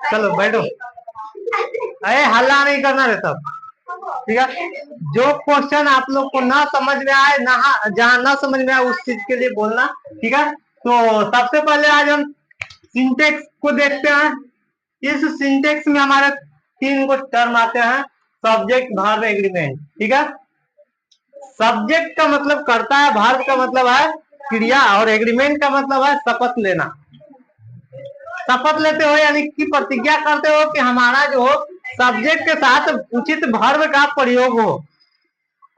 चलो बैठो, अरे हल्ला नहीं करना रे सब, ठीक है। जो क्वेश्चन आप लोग को ना समझ में आए, ना जहां ना समझ में आए उस चीज के लिए बोलना, ठीक है। तो सबसे पहले आज हम सिंटेक्स को देखते हैं। इस सिंटेक्स में हमारे 3 को टर्म आते हैं, सब्जेक्ट, वर्ब, एग्रीमेंट, ठीक है। सब्जेक्ट का मतलब करता है, वर्ब का मतलब है क्रिया, और एग्रीमेंट का मतलब है शपथ लेना। शपथ लेते हो यानी कि प्रतिज्ञा करते हो कि हमारा जो सब्जेक्ट के साथ उचित वर्ब का प्रयोग हो।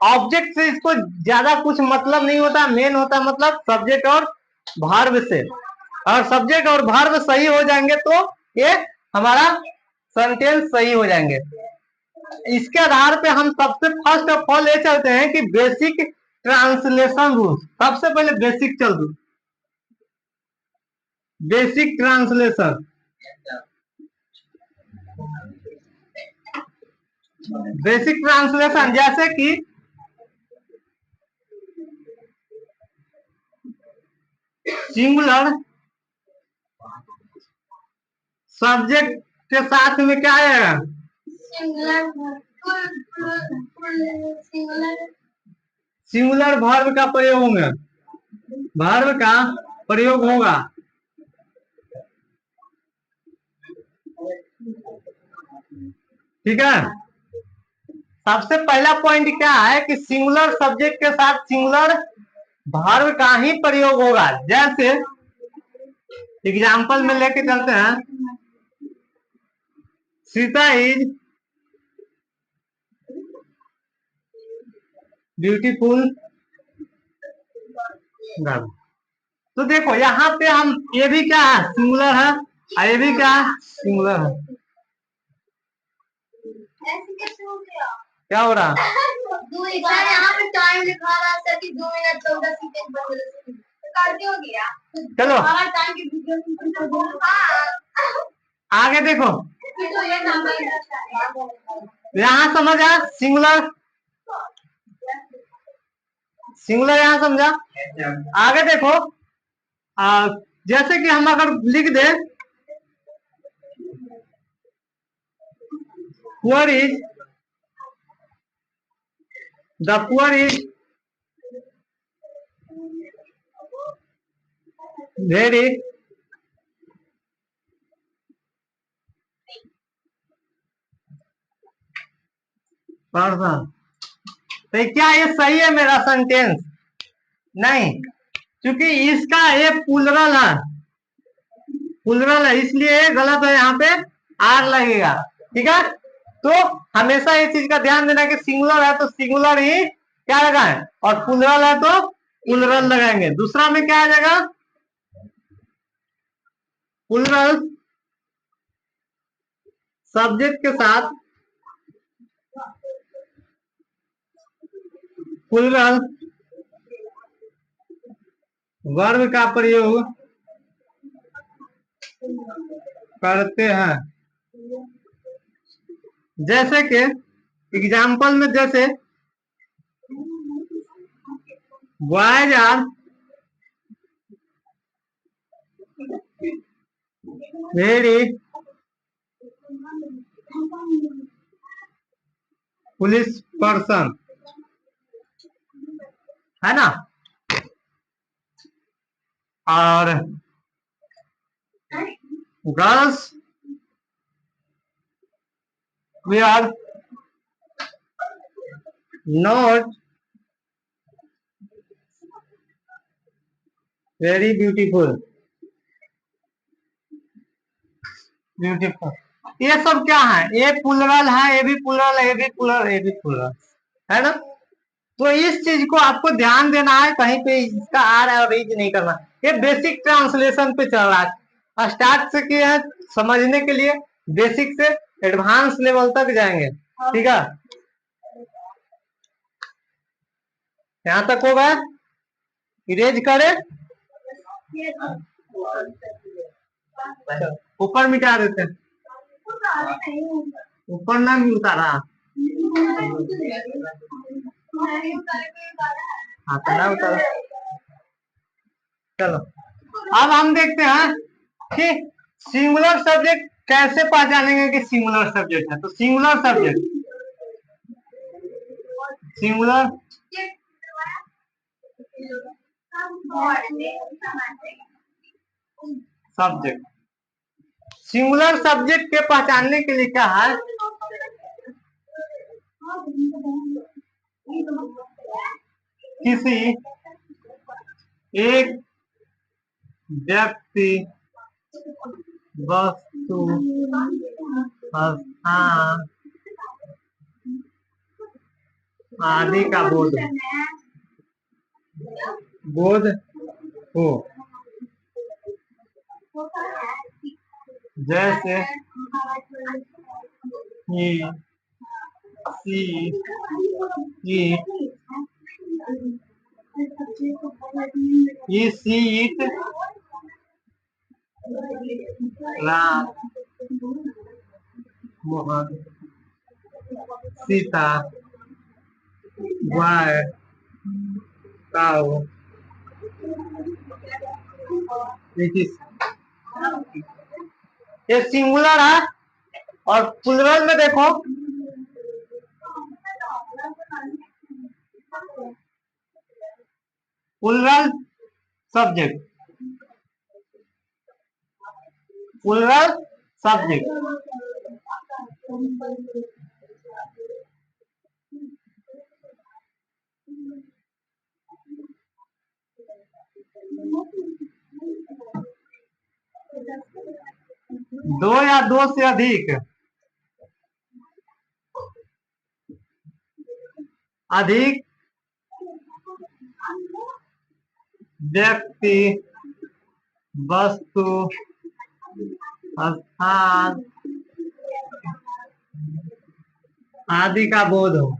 ऑब्जेक्ट से इसको ज्यादा कुछ मतलब नहीं होता, मेन होता मतलब सब्जेक्ट और वर्ब से। और सब्जेक्ट और वर्ब सही हो जाएंगे तो ये हमारा सेंटेंस सही हो जाएंगे। इसके आधार पे हम सबसे फर्स्ट ऑफ ऑल ये चलते हैं कि बेसिक ट्रांसलेशन रूल। सबसे पहले बेसिक चल दू, बेसिक ट्रांसलेशन। बेसिक ट्रांसलेशन जैसे कि सिंगुलर सब्जेक्ट के साथ में क्या आएगा? सिंगुलर वर्ब का प्रयोग होगा, वर्ब का प्रयोग होगा। ठीक है। सबसे पहला पॉइंट क्या है कि सिंगुलर सब्जेक्ट के साथ सिंगुलर वर्ब का ही प्रयोग होगा। जैसे एग्जाम्पल में लेके चलते हैं, सीता इज ब्यूटीफुल गर्ल। तो देखो यहाँ पे हम, ये भी क्या है? सिंगुलर है, और ये भी क्या है? सिंगुलर है। क्या हो रहा? यहाँ पे टाइम लिखा रहा है कि 2 मिनट 14 सेकंड करते हो गया। चलो आगे देखो, यहाँ समझ आ सिंगुलर, सिंगुलर यहाँ समझा। आगे देखो, जैसे कि हम अगर लिख दे poor is, the poor is very person, तो क्या ये सही है मेरा सेंटेंस? नहीं, क्योंकि इसका ये प्लुरल है, प्लुरल है, इसलिए गलत है, यहाँ पे आर लगेगा। ठीक है। तो हमेशा ये चीज का ध्यान देना कि सिंगुलर है तो सिंगुलर ही क्या लगाए, और प्लुरल है तो प्लुरल लगाएंगे। दूसरा में क्या आ जाएगा? प्लुरल सब्जेक्ट के साथ प्लुरल वर्ब का प्रयोग करते हैं। जैसे कि एग्जाम्पल में, जैसे boys are very police person, है ना। और girls we are not very beautiful, beautiful. ये सब क्या है? ये प्लुरल है, ये भी प्लुरल है, ये भी प्लुरल, ये भी प्लुरल है ना। तो इस चीज को आपको ध्यान देना है, कहीं पे इसका आर और रीज नहीं करना। ये बेसिक ट्रांसलेशन पे चल रहा है, स्टार्ट से किया है समझने के लिए, बेसिक से एडवांस लेवल तक जाएंगे। ठीक है, यहाँ तक होगा। इरेज करे, ऊपर मिटा देते हैं, ऊपर ना उतारा। हाँ तो ना उतारो। चलो अब हम देखते हैं कि सिंगुलर सब्जेक्ट कैसे पहचानेंगे कि सिंगुलर सब्जेक्ट है। तो singular subject, singular subject, singular subject के पहचानने के लिए क्या है, किसी एक व्यक्ति, वस्तु, स्थान आदि का बोध हो, जैसे ईट, राम, मोहन, सीता, बॉय, काऊ, ये सिंगुलर है। और प्लुरल में देखो, प्लुरल सब्जेक्ट, प्लुरल सब्जेक्ट, दो या दो से अधिक व्यक्ति, वस्तु, स्थान आदि का बोध हो।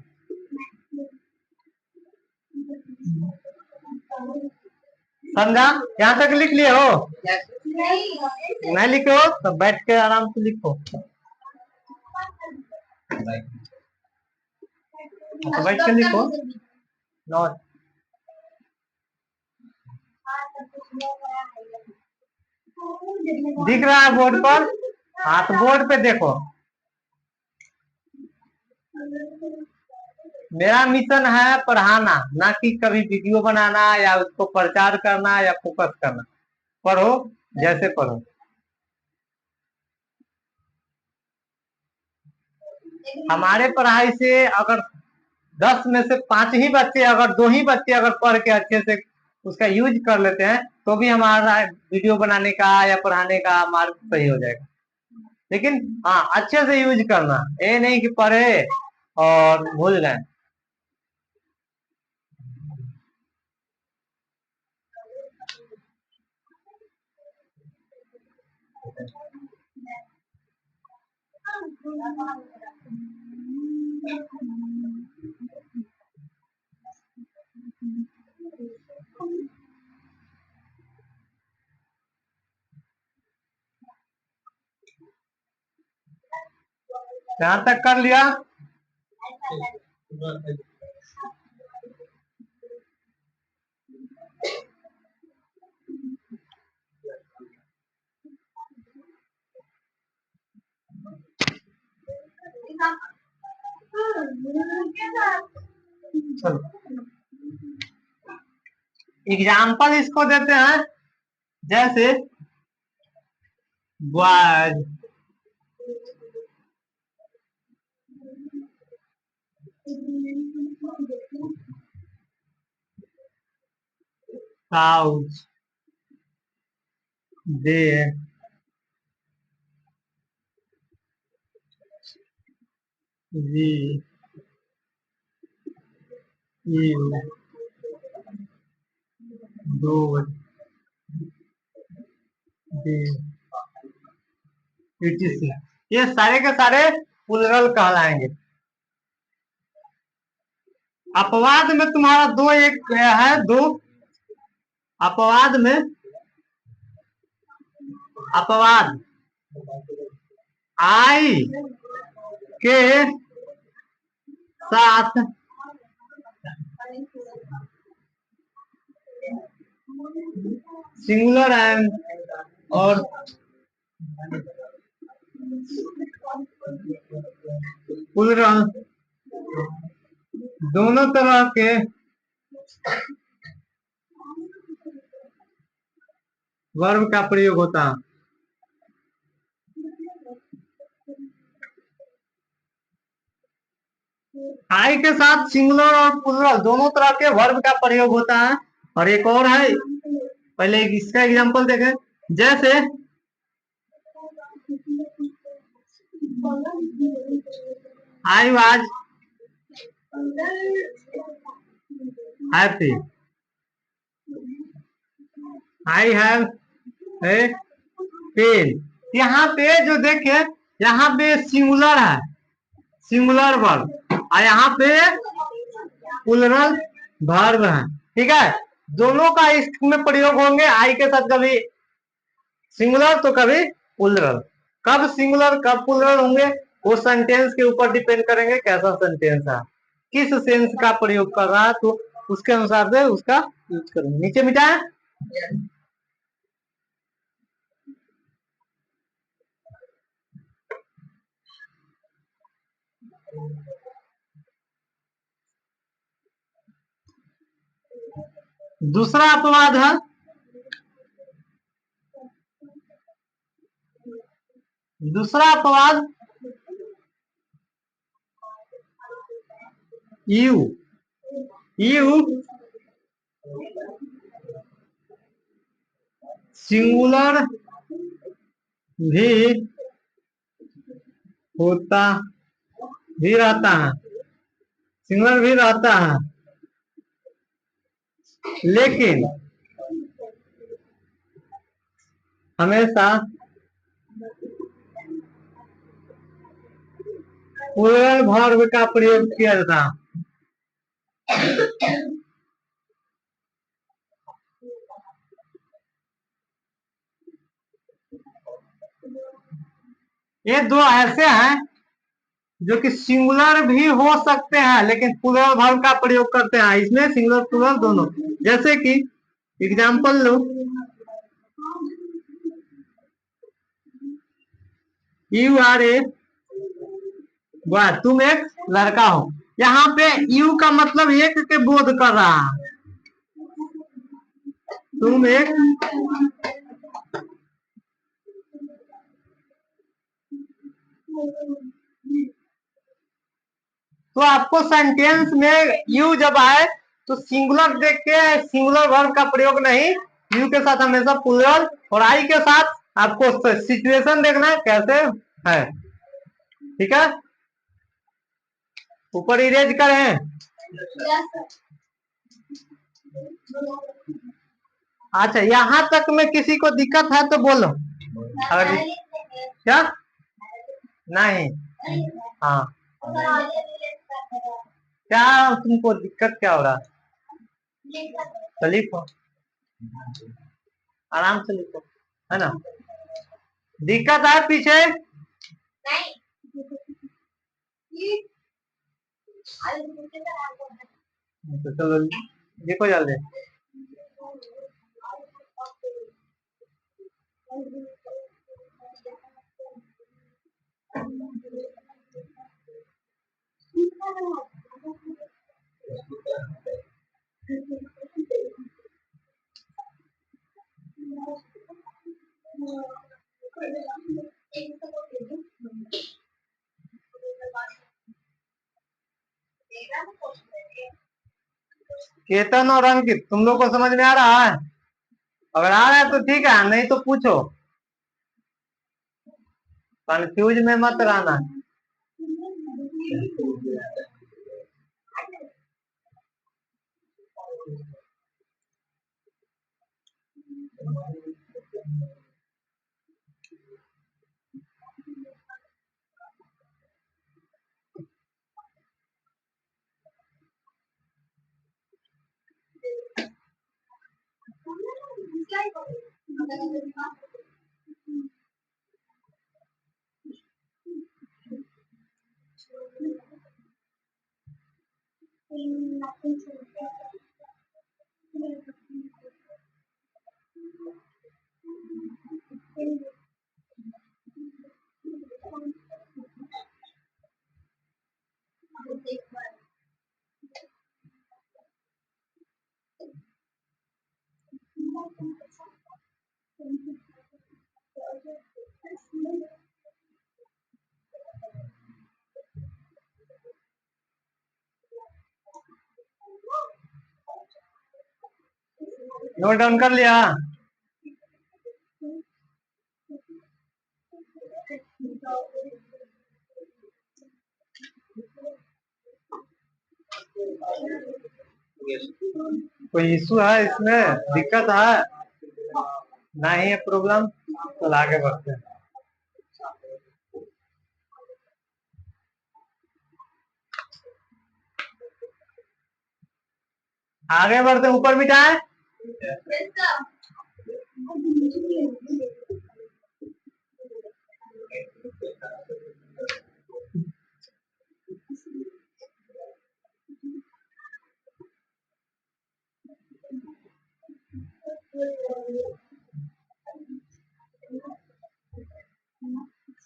समझा? यहाँ तक लिख लिए हो? नहीं लिखे हो तो बैठ के आराम से लिखो। तो बैठ के लिखो। नोट दिख रहा है बोर्ड पर? हाँ तो बोर्ड पे देखो। मेरा मिशन है पढ़ाना, ना कि कभी वीडियो बनाना या उसको प्रचार करना या फोकस करना। पढ़ो जैसे पढ़ो। हमारे पढ़ाई से अगर 10 में से 5 ही बच्चे, अगर 2 ही बच्चे अगर पढ़ के अच्छे से उसका यूज कर लेते हैं तो भी हमारा वीडियो बनाने का या पढ़ाने का मार्ग सही हो जाएगा। लेकिन हाँ अच्छे से यूज करना, ये नहीं कि पढ़े और भूल गए। यहाँ तक कर लिया? चलो एग्जाम्पल इसको देते हैं, जैसे boys, couch, they, we, you, those, etc. ये सारे के सारे प्लुरल कहलाएंगे। अपवाद में तुम्हारा दो एक है, दो अपवाद में, अपवाद आई के साथ सिंगुलर एंड और प्लूरल दोनों तरह के वर्ब का प्रयोग होता है। आई के साथ सिंगुलर और प्लूरल दोनों तरह के वर्ब का प्रयोग होता है। और एक और है, पहले इसका एग्जांपल देखें। जैसे I was happy, I have a pen. यहाँ पे जो देखे, यहाँ पे सिंगुलर है, सिंगुलर वर्ब, और यहाँ पे प्लूरल वर्ब है। ठीक है, दोनों का इसमें प्रयोग होंगे। आई के साथ कभी सिंगुलर तो कभी प्लूरल। कब सिंगुलर कब प्लूरल होंगे वो सेंटेंस के ऊपर डिपेंड करेंगे, कैसा सेंटेंस है, किस सेंस का प्रयोग कर रहा है, तो उसके अनुसार से उसका यूज करेंगे। नीचे मिटाए। दूसरा अपवाद है दूसरा अपवाद यू। यू सिंगुलर भी होता भी रहता है, सिंगुलर भी रहता है, लेकिन हमेशा प्लूरल वर्ब का प्रयोग किया जाता है। ये दो ऐसे हैं जो कि सिंगुलर भी हो सकते हैं लेकिन प्लूरल वर्ब का प्रयोग करते हैं। इसमें सिंगुलर प्लूरल दोनों। जैसे कि एग्जांपल लो, यू आर ए बॉय, तुम एक लड़का हो। यहाँ पे यू का मतलब एक के बोध कर रहा है, तुम एक तो आपको सेंटेंस में यू जब आए तो सिंगुलर देख के सिंगुलर वर्ब का प्रयोग नहीं, यू के साथ हमेशा प्लूरल और आई के साथ आपको सिचुएशन देखना है कैसे है। ठीक है, ऊपर इरेज करें। अच्छा, यहाँ तक में किसी को दिक्कत है तो बोलो। अगर क्या नहीं, हाँ, क्या तुमको दिक्कत क्या हो रहा है? तो लिखो, आराम से लिखो, है ना। दिक्कत है पीछे? तो चलो लिखो जल्दी। केतन और अंकित, तुम लोग को समझ में आ रहा है? अगर आ रहा है तो ठीक है, नहीं तो पूछो, कंफ्यूज में मत रहना। नोट डाउन कर लिया। कोई इशू है इसमें, दिक्कत है? नहीं है प्रॉब्लम, तो आगे बढ़ते हैं। आगे बढ़ते हैं, ऊपर मिटाए।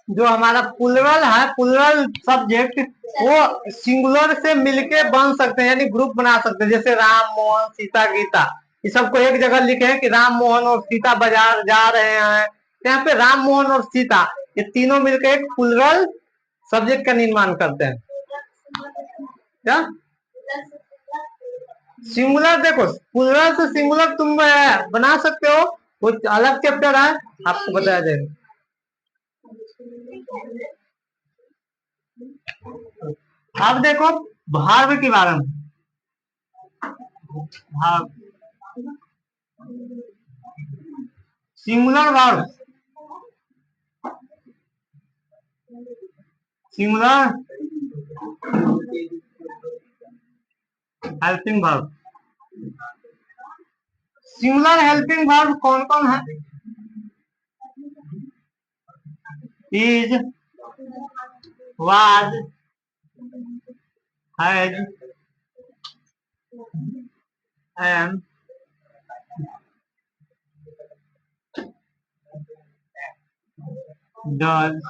जो हमारा प्लुरल है, प्लुरल सब्जेक्ट, वो सिंगुलर से मिलके बन सकते हैं, यानी ग्रुप बना सकते हैं। जैसे राम, मोहन, सीता, गीता, ये सबको एक जगह लिखे हैं कि राम, मोहन और सीता बाजार जा रहे हैं। तो यहाँ पे राम, मोहन और सीता, ये तीनों मिलकर एक प्लुरल सब्जेक्ट का निर्माण करते हैं। क्या सिंगुलर? देखो, प्लुरल से सिंगुलर तुम बना सकते हो, वो अलग चैप्टर है, आपको बताया जाएगा। अब देखो भार्व के बारे में। Verb, singular verb, singular helping verb. Singular helping verb कौन कौन है? Is, was, has, am, does,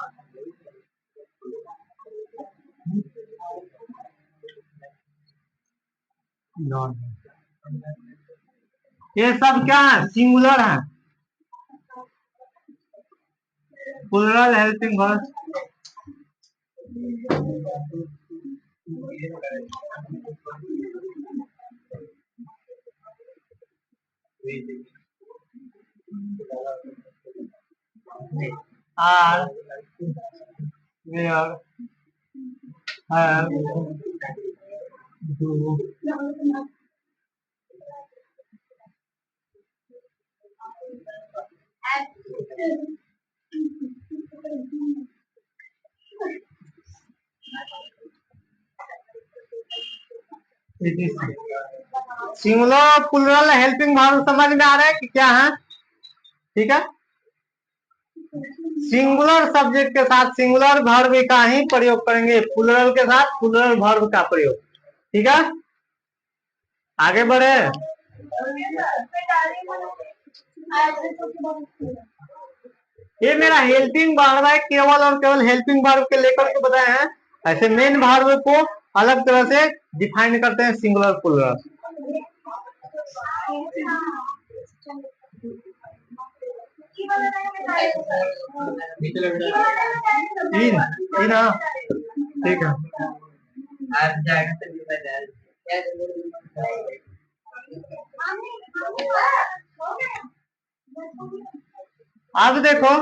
not. ये सब क्या है? सिंगुलर है, plural helping verb. Are, were, have, do, singular plural helping verb समझ में आ रहा है कि क्या है? ठीक है, सिंगुलर सब्जेक्ट के साथ सिंगुलर वर्ब का ही प्रयोग करेंगे, प्लुरल के साथ प्लुरल वर्ब का प्रयोग। ठीक है, आगे बढ़े। ये मेरा हेल्पिंग वर्ब है, केवल और केवल हेल्पिंग वर्ब के लेकर के बताए हैं। ऐसे मेन वर्ब को अलग तरह से डिफाइन करते हैं, सिंगुलर प्लुरल। तीन तीन, ठीक है। अब देखो,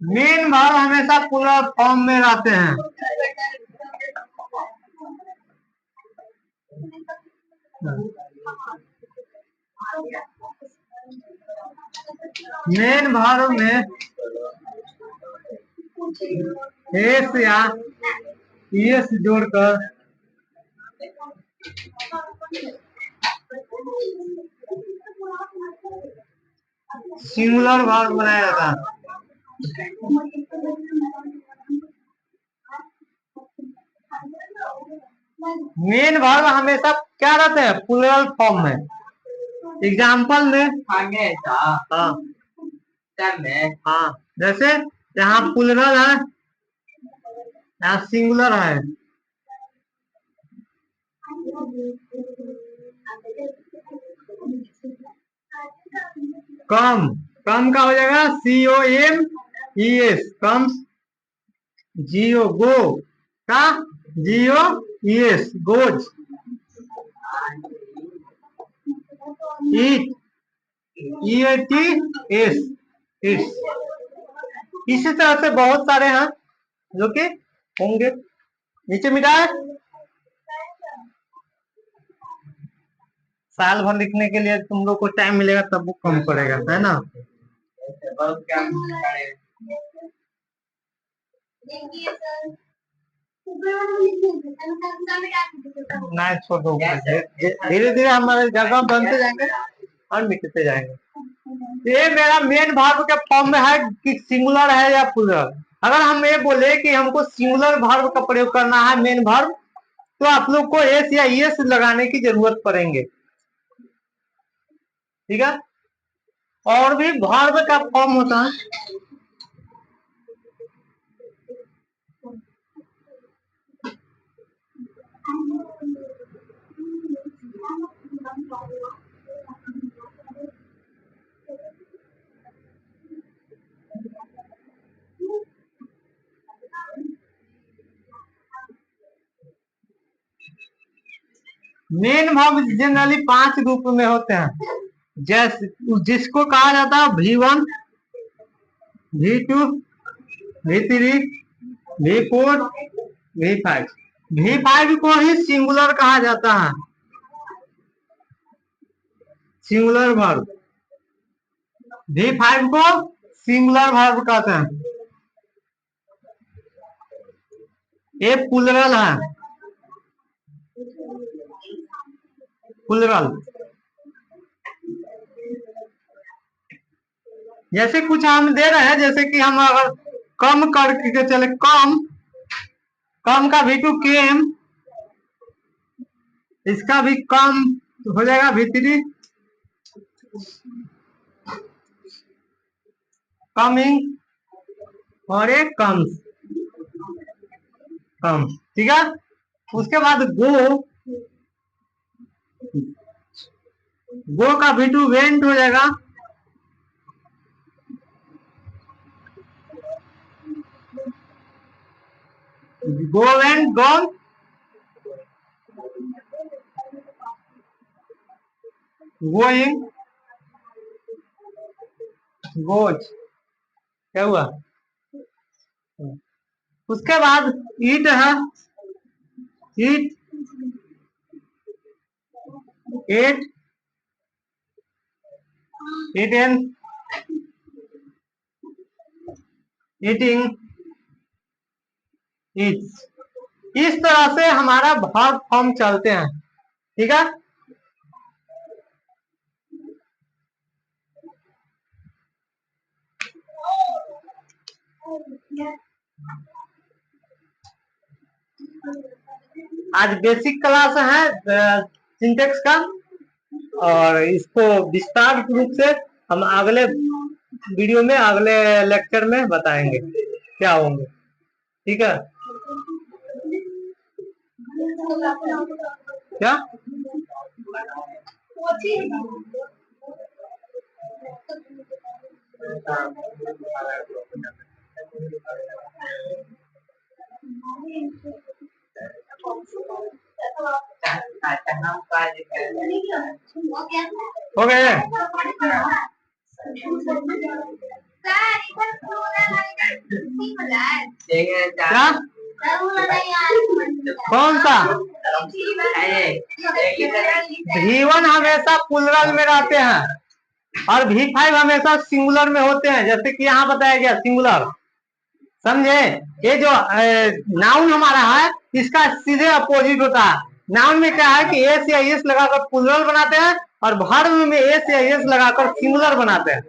मेन वर्ब हमेशा प्लुरल फॉर्म में रहते हैं। मेन वर्ब में एस या एस जोड़कर सिंगुलर वर्ब बनाया जाता है। मेन वर्ब हमेशा क्या रहते हैं? प्लुरल फॉर्म में। एग्जाम्पल में, हाँ हाँ, जैसे यहाँ प्लुरल है, यहाँ सिंगुलर है। कम, कम का हो जाएगा COMES, कम। जियो, गो का GOES, goes. Eat, EATS, it's. इसी तरह से बहुत सारे हैं जो कि होंगे। नीचे मिटा है। साल भर लिखने के लिए तुम लोग को टाइम मिलेगा तब वो कम पड़ेगा, है ना। नहीं छोड़ो, धीरे धीरे हमारे जगह बनते जाएंगे और मिटते जाएंगे। ये मेरा मेन वर्ब के फॉर्म में है कि सिंगुलर है या प्लूरल। अगर हम ये बोले कि हमको सिंगुलर वर्ब का प्रयोग करना है मेन वर्ब, तो आप लोग को एस या एस लगाने की जरूरत पड़ेंगे, ठीक है। और भी वर्ब का फॉर्म होता है। मेन वर्ब जनरली 5 रूप में होते हैं, जैसे जिसको कहा जाता है V1, V2, V3, V4, V5। V5 को ही सिंगुलर कहा जाता है, सिंगुलर वर्ब। V5 को सिंगुलर वर्ब कहते हैं। ये प्लूरल है, प्लूरल। जैसे कुछ हम दे रहे हैं, जैसे कि हम अगर कम करके चले, कम, कम का V2 केम, इसका भी कम हो जाएगा V3 कमिंग, और एक कम, कम, ठीक है। उसके बाद गो, गो का V2 वेंट हो जाएगा, go went, gone, going, goes. क्या हुआ? उसके बाद ईट है, ईट, एट, ईटेन, ईटिंग, ईट्स। इस तरह से हमारा वर्ब फॉर्म चलते हैं, ठीक है। आज बेसिक क्लास है सिंटेक्स का, और इसको विस्तार रूप से हम अगले वीडियो में, अगले लेक्चर में बताएंगे क्या होंगे, ठीक है। क्या हो गए? क्या? कौन सा? V1 हमेशा प्लूरल में रहते हैं और V5 हमेशा सिंगुलर में होते हैं, जैसे कि यहाँ बताया गया सिंगुलर, समझे। ये जो नाउन हमारा है, इसका सीधे अपोजिट होता है। नाउन में क्या है कि एस या एस लगाकर प्लूरल बनाते हैं, और वर्ब में एस या एस लगाकर सिंगुलर बनाते हैं,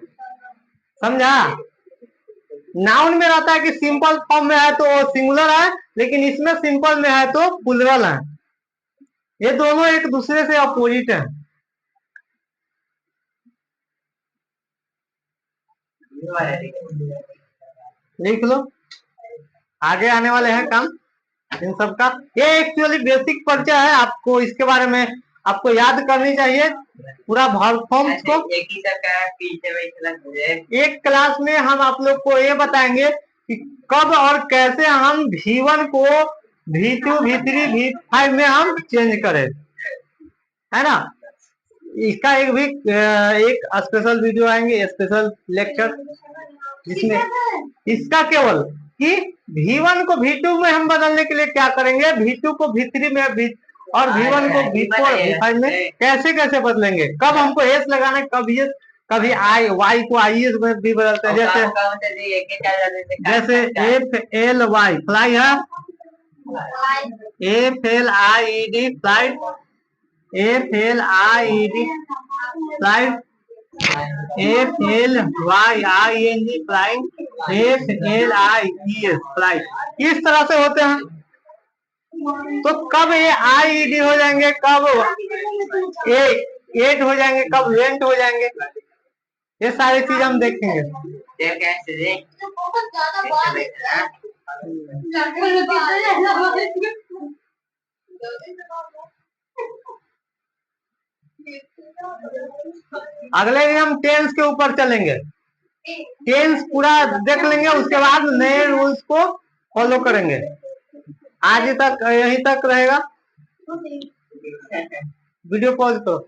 समझा। नाउन में रहता है कि सिंपल फॉर्म में है तो सिंगुलर है, लेकिन इसमें सिंपल में है तो प्लूरल है। ये दोनों एक दूसरे से अपोजिट है। लिख लो, आगे आने वाले हैं काम इन सब का। ये एक्चुअली बेसिक परिचय है, आपको इसके बारे में आपको याद करनी चाहिए पूरा वर्ब फॉर्म्स को। एक क्लास में हम आप लोग को ये बताएंगे कि कब और कैसे हम V1 को V2, V3, V5 में हम चेंज करें, है ना। इसका एक भी एक स्पेशल वीडियो आएंगे, स्पेशल लेक्चर, जिसमें इसका केवल कि V1 को V2 में हम बदलने के लिए क्या करेंगे, V2 को V3 में और V1 को V4, V5 में कैसे कैसे बदलेंगे, कब हमको एस लगाना है, कब ये कभी आई वाई को आई एस में भी बदलते हैं, जैसे FLY फ्लाई है, FLIED flight, FLIED flight, FLYING flight, FLIES flight, इस तरह से होते हैं। तो कब ये IED हो जाएंगे, कब एट हो जाएंगे, कब वेंट हो जाएंगे, ये सारी चीज हम देखेंगे। अगले दिन हम टेंस के ऊपर चलेंगे, टेंस पूरा देख लेंगे, उसके बाद नए रूल्स को फॉलो करेंगे। आज तक यहीं तक रहेगा, वीडियो पॉज करो।